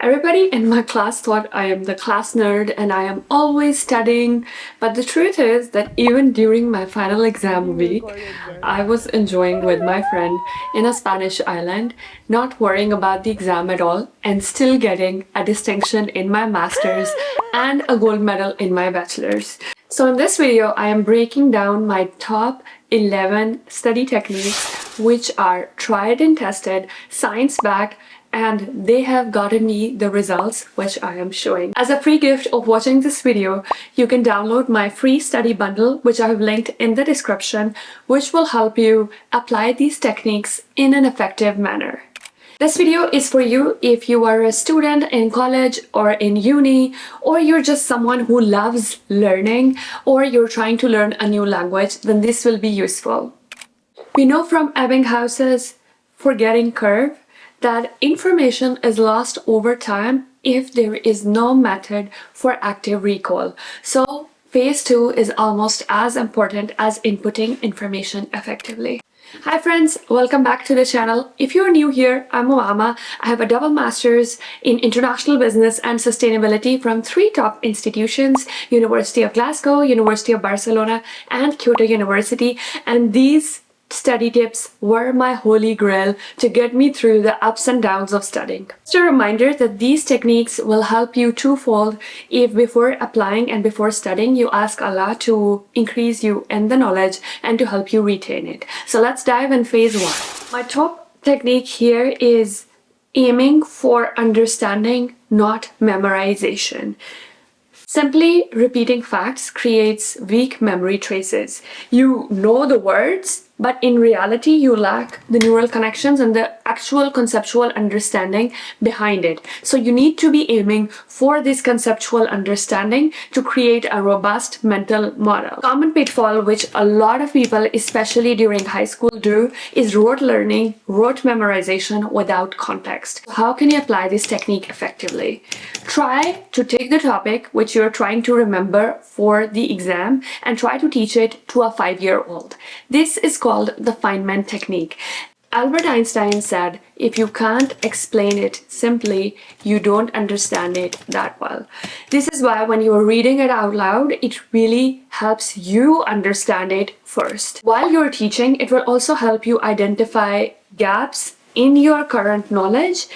Everybody in my class thought I am the class nerd and I am always studying, but the truth is that even during my final exam week, I was enjoying with my friend in a Spanish island, not worrying about the exam at all, and still getting a distinction in my master's and a gold medal in my bachelor's. So in this video, I am breaking down my top 11 study techniques which are tried and tested, science-backed, and they have gotten me the results which I am showing. As a free gift of watching this video, you can download my free study bundle, which I have linked in the description, which will help you apply these techniques in an effective manner. This video is for you if you are a student in college or in uni, or you're just someone who loves learning, or you're trying to learn a new language, then this will be useful. We know from Ebbinghouse's forgetting curve that information is lost over time if there is no method for active recall. So phase 2 is almost as important as inputting information effectively. Hi friends, welcome back to the channel. If you're new here, I'm Umama. I have a double master's in international business and sustainability from 3 top institutions: University of Glasgow, University of Barcelona, and Kyoto University. And these study tips were my holy grail to get me through the ups and downs of studying. Just a reminder that these techniques will help you twofold if before applying and before studying you ask Allah to increase you in the knowledge and to help you retain it. So let's dive in phase 1. My top technique here is aiming for understanding, not memorization. Simply repeating facts creates weak memory traces. You know the words, but in reality you lack the neural connections and the actual conceptual understanding behind it. So you need to be aiming for this conceptual understanding to create a robust mental model. Common pitfall which a lot of people, especially during high school, do is rote learning, rote memorization without context. How can you apply this technique effectively? Try to take the topic which you're trying to remember for the exam and try to teach it to a 5-year-old. This is called the Feynman technique. Albert Einstein said, if you can't explain it simply, you don't understand it that well. This is why when you're reading it out loud, it really helps you understand it first. While you're teaching, it will also help you identify gaps in your current knowledge,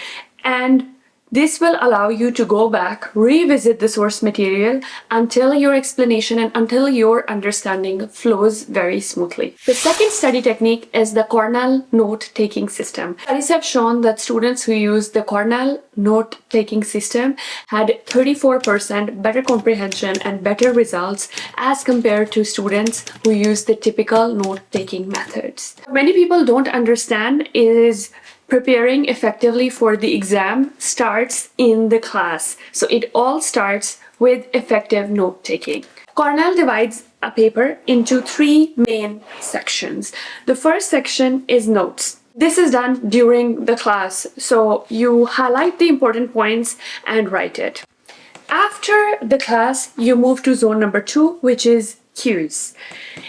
and this will allow you to go back, revisit the source material until your explanation and until your understanding flows very smoothly. The second study technique is the Cornell note-taking system. Studies have shown that students who use the Cornell note-taking system had 34% better comprehension and better results as compared to students who use the typical note-taking methods. What many people don't understand is preparing effectively for the exam starts in the class. So it all starts with effective note-taking. Cornell divides a paper into 3 main sections. The first section is notes. This is done during the class, so you highlight the important points and write it. After the class, you move to zone number 2, which is cues.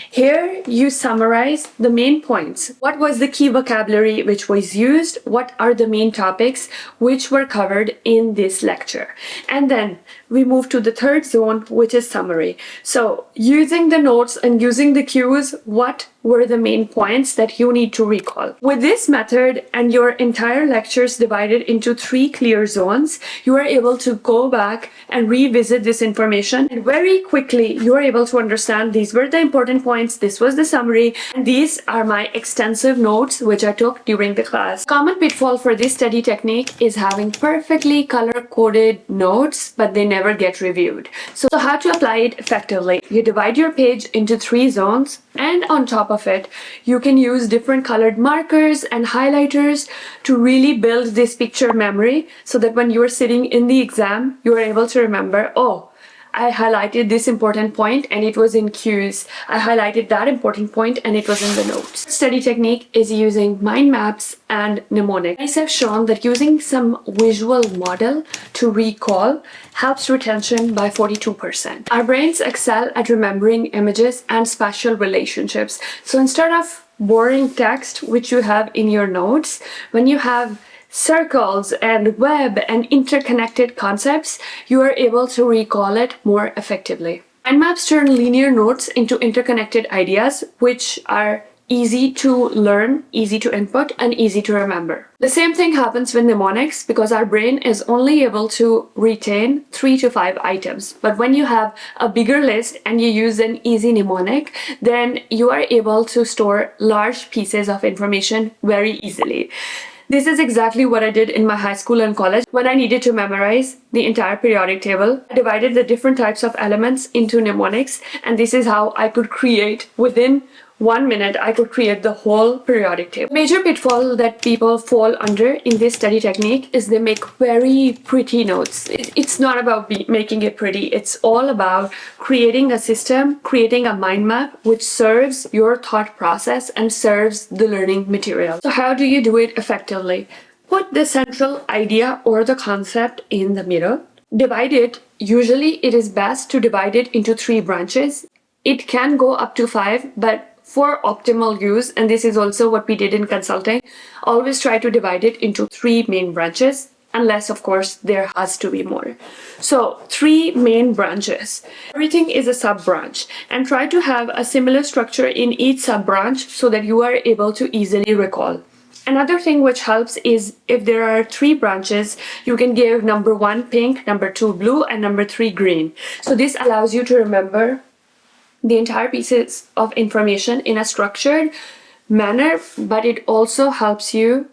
Here you summarize the main points. What was the key vocabulary which was used? What are the main topics which were covered in this lecture? And then we move to the third zone, which is summary. So using the notes and using the cues, what were the main points that you need to recall? With this method and your entire lectures divided into 3 clear zones, you are able to go back and revisit this information, and very quickly you are able to understand these were the important points, this was the summary, and these are my extensive notes which I took during the class. Common pitfall for this study technique is having perfectly color-coded notes, but they never get reviewed. So how to apply it effectively? You divide your page into 3 zones, and on top of it, you can use different colored markers and highlighters to really build this picture memory so that when you're sitting in the exam, you're able to remember, oh, I highlighted this important point and it was in cues. I highlighted that important point and it was in the notes. Study technique is using mind maps and mnemonics. Studies have shown that using some visual model to recall helps retention by 42%. Our brains excel at remembering images and spatial relationships. So instead of boring text which you have in your notes, when you have circles and web and interconnected concepts, you are able to recall it more effectively. Mind maps turn linear notes into interconnected ideas, which are easy to learn, easy to input, and easy to remember. The same thing happens with mnemonics because our brain is only able to retain 3 to 5 items. But when you have a bigger list and you use an easy mnemonic, then you are able to store large pieces of information very easily. This is exactly what I did in my high school and college when I needed to memorize the entire periodic table. I divided the different types of elements into mnemonics, and this is how I could create within 1 minute, I could create the whole periodic table. Major pitfall that people fall under in this study technique is they make very pretty notes. It's not about making it pretty. It's all about creating a system, creating a mind map which serves your thought process and serves the learning material. So how do you do it effectively? Put the central idea or the concept in the middle. Divide it. Usually it is best to divide it into 3 branches. It can go up to 5, but for optimal use, and this is also what we did in consulting, always try to divide it into 3 main branches, unless of course there has to be more. So 3 main branches. Everything is a sub-branch, and try to have a similar structure in each sub-branch so that you are able to easily recall. Another thing which helps is if there are 3 branches, you can give number 1 pink, number 2 blue, and number 3 green. So this allows you to remember the entire pieces of information in a structured manner, but it also helps you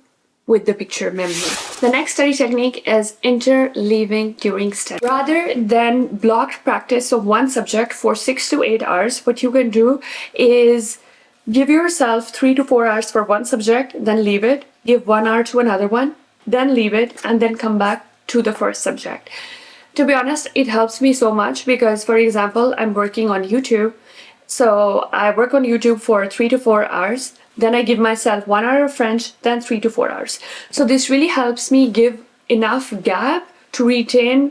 with the picture memory. The next study technique is interleaving during study. Rather than blocked practice of one subject for 6 to 8 hours, what you can do is give yourself 3 to 4 hours for one subject, then leave it, give 1 hour to another one, then leave it, and then come back to the first subject. To be honest, it helps me so much because, for example, I'm working on YouTube. So I work on YouTube for 3 to 4 hours. Then I give myself 1 hour of French, then 3 to 4 hours. So this really helps me give enough gap to retain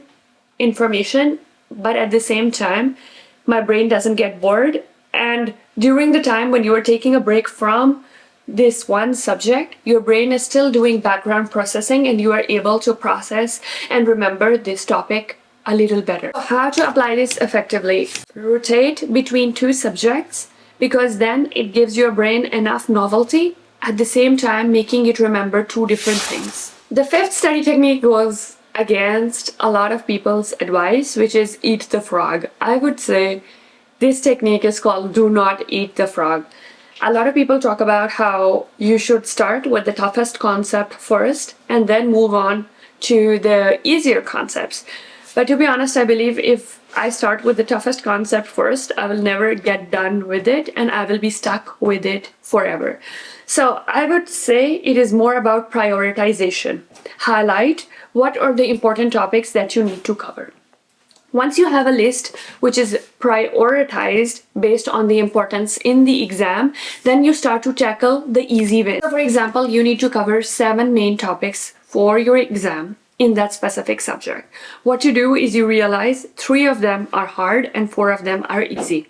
information, but at the same time, my brain doesn't get bored. And during the time when you are taking a break from this one subject, your brain is still doing background processing and you are able to process and remember this topic a little better. How to apply this effectively? Rotate between 2 subjects because then it gives your brain enough novelty at the same time making it remember 2 different things. The 5th study technique goes against a lot of people's advice, which is eat the frog. I would say this technique is called do not eat the frog. A lot of people talk about how you should start with the toughest concept first and then move on to the easier concepts. But to be honest, I believe if I start with the toughest concept first, I will never get done with it and I will be stuck with it forever. So I would say it is more about prioritization. Highlight what are the important topics that you need to cover. Once you have a list which is prioritized based on the importance in the exam, then you start to tackle the easy wins. So for example, you need to cover 7 main topics for your exam in that specific subject. What you do is you realize 3 of them are hard and 4 of them are easy.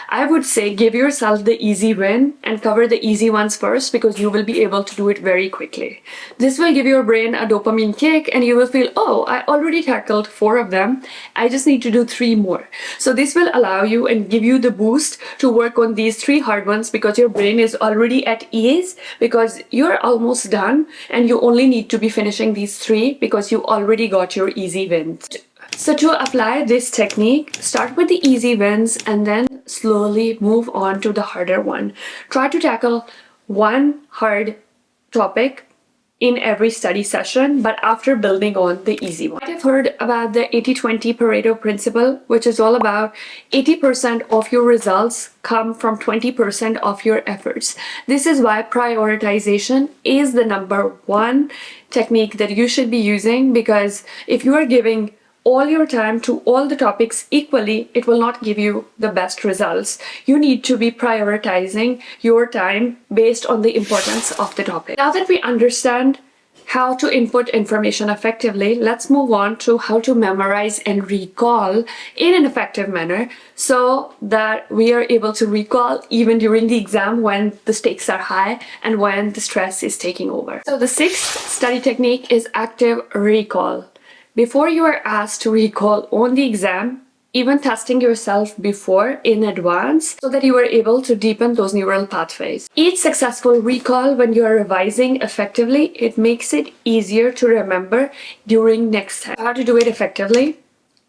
I would say give yourself the easy win and cover the easy ones first because you will be able to do it very quickly. This will give your brain a dopamine kick and you will feel, oh, I already tackled 4 of them. I just need to do 3 more. So this will allow you and give you the boost to work on these 3 hard ones because your brain is already at ease because you're almost done and you only need to be finishing these 3 because you already got your easy wins. So to apply this technique, start with the easy wins and then slowly move on to the harder one. Try to tackle one hard topic in every study session, but after building on the easy one. You might have heard about the 80-20 Pareto principle, which is all about 80% of your results come from 20% of your efforts. This is why prioritization is the number 1 technique that you should be using, because if you are giving all your time to all the topics equally, it will not give you the best results. You need to be prioritizing your time based on the importance of the topic. Now that we understand how to input information effectively, let's move on to how to memorize and recall in an effective manner so that we are able to recall even during the exam when the stakes are high and when the stress is taking over. So the sixth study technique is active recall. Before you are asked to recall on the exam, even testing yourself before in advance so that you are able to deepen those neural pathways. Each successful recall when you are revising effectively, it makes it easier to remember during next time. How to do it effectively?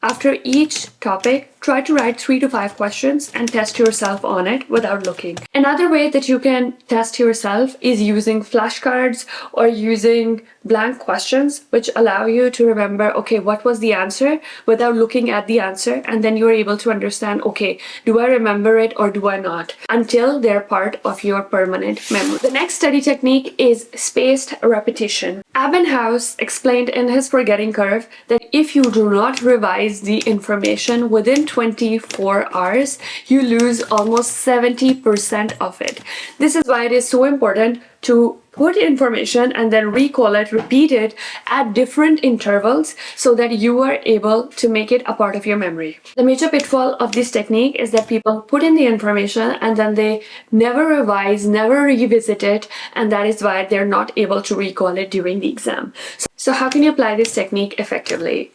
After each topic, try to write 3 to 5 questions and test yourself on it without looking. Another way that you can test yourself is using flashcards or using blank questions, which allow you to remember, okay, what was the answer without looking at the answer, and then you're able to understand, okay, do I remember it or do I not, until they're part of your permanent memory. The next study technique is spaced repetition. Ebbinghaus explained in his forgetting curve that if you do not revise the information within 24 hours, you lose almost 70% of it. This is why it is so important to put information and then recall it, repeat it at different intervals so that you are able to make it a part of your memory. The major pitfall of this technique is that people put in the information and then they never revise, never revisit it, and that is why they're not able to recall it during the exam. So how can you apply this technique effectively?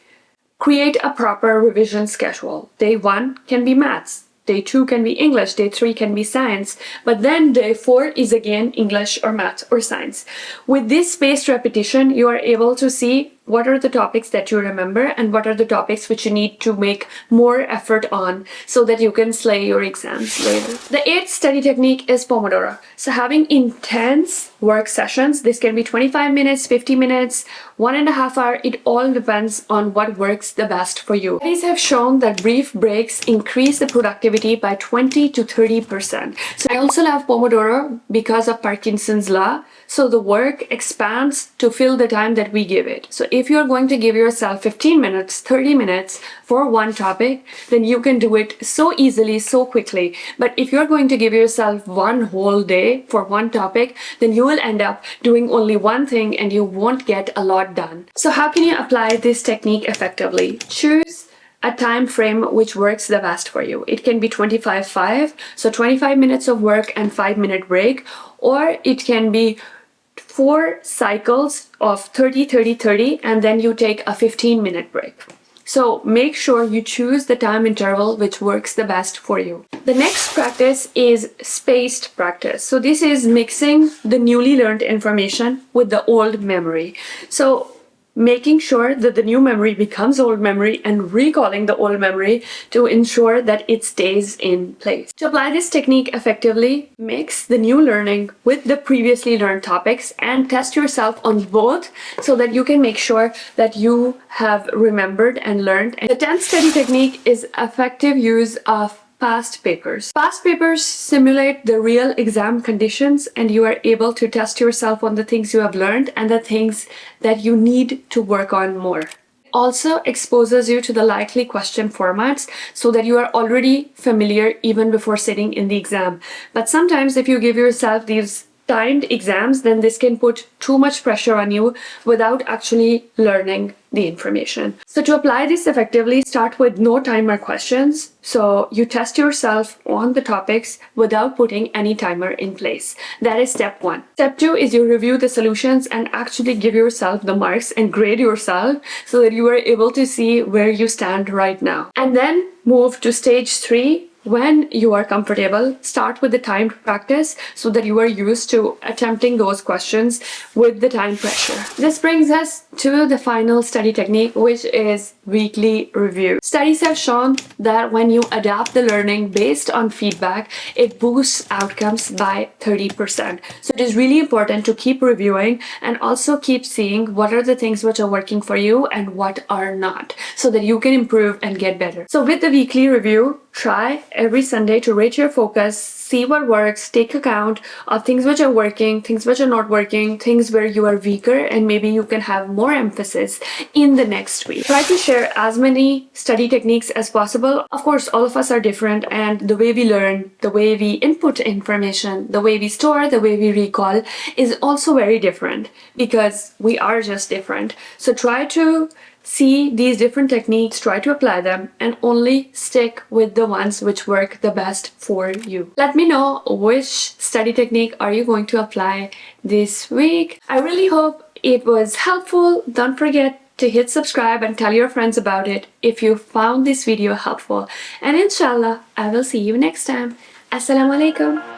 Create a proper revision schedule. Day 1 can be maths. Day 2 can be English, day 3 can be science, but then day 4 is again English or math or science. With this spaced repetition, you are able to see what are the topics that you remember and what are the topics which you need to make more effort on so that you can slay your exams later. The eighth study technique is Pomodoro. So having intense work sessions, this can be 25 minutes, 50 minutes, 1.5 hours, it all depends on what works the best for you. Studies have shown that brief breaks increase the productivity by 20 to 30%. So I also love Pomodoro because of Parkinson's law. So the work expands to fill the time that we give it. So if you're going to give yourself 15 minutes, 30 minutes for one topic, then you can do it so easily, so quickly. But if you're going to give yourself one whole day for one topic, then you will end up doing only one thing and you won't get a lot done. So how can you apply this technique effectively? Choose a time frame which works the best for you. It can be 25-5, so 25 minutes of work and 5-minute break, or it can be 4 cycles of 30-30-30 and then you take a 15-minute break. So make sure you choose the time interval which works the best for you. The next practice is spaced practice. So this is mixing the newly learned information with the old memory. So making sure that the new memory becomes old memory and recalling the old memory to ensure that it stays in place. To apply this technique effectively, mix the new learning with the previously learned topics and test yourself on both so that you can make sure that you have remembered and learned. And the 10th study technique is effective use of past papers. Past papers simulate the real exam conditions and you are able to test yourself on the things you have learned and the things that you need to work on more. Also exposes you to the likely question formats so that you are already familiar even before sitting in the exam. But sometimes if you give yourself these timed exams, then this can put too much pressure on you without actually learning the information. So to apply this effectively, start with no timer questions. So you test yourself on the topics without putting any timer in place. That is step 1. Step 2 is you review the solutions and actually give yourself the marks and grade yourself so that you are able to see where you stand right now. And then move to stage 3. When you are comfortable, start with the timed practice so that you are used to attempting those questions with the time pressure. This brings us to the final study technique, which is weekly review. Studies have shown that when you adapt the learning based on feedback, it boosts outcomes by 30%. So it is really important to keep reviewing and also keep seeing what are the things which are working for you and what are not, so that you can improve and get better. So with the weekly review, try every Sunday to rate your focus, see what works, take account of things which are working, things which are not working, things where you are weaker, and maybe you can have more emphasis in the next week. Try to share as many study techniques as possible. Of course, all of us are different, and the way we learn, the way we input information, the way we store, the way we recall is also very different because we are just different. So try to see these different techniques, try to apply them, and only stick with the ones which work the best for you. Let me know which study technique are you going to apply this week. I really hope it was helpful. Don't forget to hit subscribe and tell your friends about it if you found this video helpful. And inshallah, I will see you next time. Assalamu alaikum.